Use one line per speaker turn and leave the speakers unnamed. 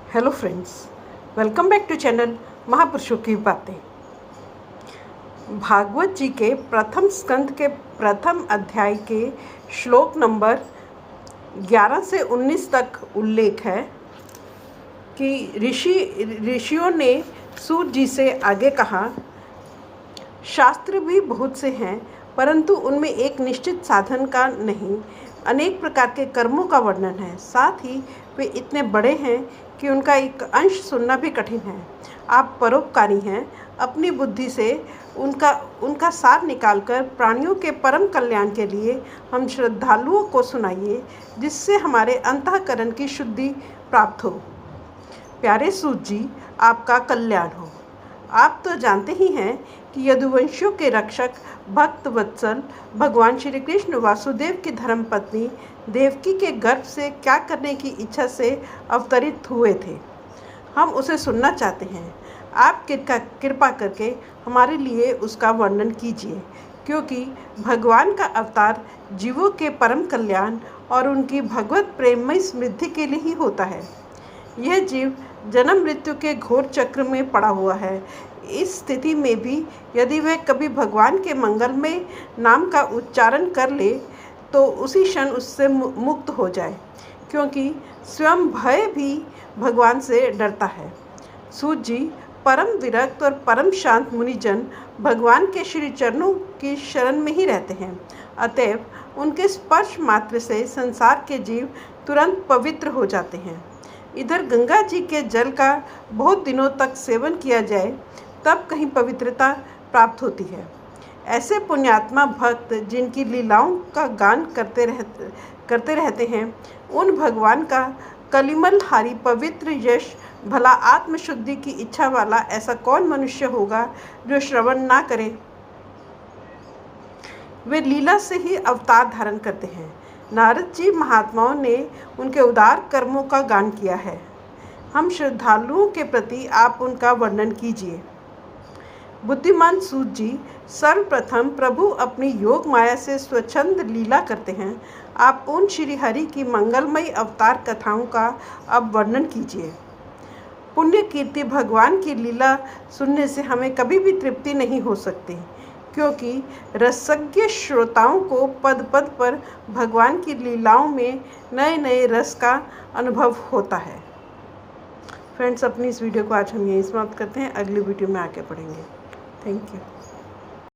Hello friends, welcome back to channel महापुरुषों की बातें। भागवत जी के प्रथम स्कंद के प्रथम अध्याय के श्लोक नंबर 11 से 19 तक उल्लेख है कि ऋषियों ने सूत जी से आगे कहा, शास्त्र भी बहुत से हैं परंतु उनमें एक निश्चित साधन का नहीं, अनेक प्रकार के कर्मों का वर्णन है। साथ ही वे इतने बड़े हैं कि उनका एक अंश सुनना भी कठिन है। आप परोपकारी हैं, अपनी बुद्धि से उनका सार निकालकर प्राणियों के परम कल्याण के लिए हम श्रद्धालुओं को सुनाइए, जिससे हमारे अंतःकरण की शुद्धि प्राप्त हो। प्यारे सूत जी, आपका कल्याण हो। आप तो जानते ही हैं कि यदुवंशियों के रक्षक भक्त वत्सल भगवान श्री कृष्ण वासुदेव की धर्मपत्नी देवकी के गर्भ से क्या करने की इच्छा से अवतरित हुए थे। हम उसे सुनना चाहते हैं। आप कृपा करके हमारे लिए उसका वर्णन कीजिए, क्योंकि भगवान का अवतार जीवों के परम कल्याण और उनकी भगवत प्रेममय समृद्धि के लिए ही होता है। यह जीव जन्म मृत्यु के घोर चक्र में पड़ा हुआ है। इस स्थिति में भी यदि वह कभी भगवान के मंगलमय नाम का उच्चारण कर ले तो उसी क्षण उससे मुक्त हो जाए, क्योंकि स्वयं भय भी भगवान से डरता है। सूत जी, परम विरक्त और परम शांत मुनिजन भगवान के श्री चरणों की शरण में ही रहते हैं। अतएव उनके स्पर्श मात्र से संसार के जीव तुरंत पवित्र हो जाते हैं। इधर गंगा जी के जल का बहुत दिनों तक सेवन किया जाए तब कहीं पवित्रता प्राप्त होती है। ऐसे पुण्यात्मा भक्त जिनकी लीलाओं का गान करते रहते हैं, उन भगवान का कलिमल हारी पवित्र यश भला आत्मशुद्धि की इच्छा वाला ऐसा कौन मनुष्य होगा जो श्रवण ना करे। वे लीला से ही अवतार धारण करते हैं। नारद जी महात्माओं ने उनके उदार कर्मों का गान किया है। हम श्रद्धालुओं के प्रति आप उनका वर्णन कीजिए। बुद्धिमान सूत जी, सर्वप्रथम प्रभु अपनी योग माया से स्वच्छंद लीला करते हैं। आप उन श्री हरि की मंगलमयी अवतार कथाओं का अब वर्णन कीजिए। पुण्य कीर्ति भगवान की लीला सुनने से हमें कभी भी तृप्ति नहीं हो सकती, क्योंकि रसज्ञ श्रोताओं को पद पद पर भगवान की लीलाओं में नए नए रस का अनुभव होता है। फ्रेंड्स, अपनी इस वीडियो को आज हम यहीं समाप्त करते हैं। अगली वीडियो में आगे बढ़ेंगे। Thank you.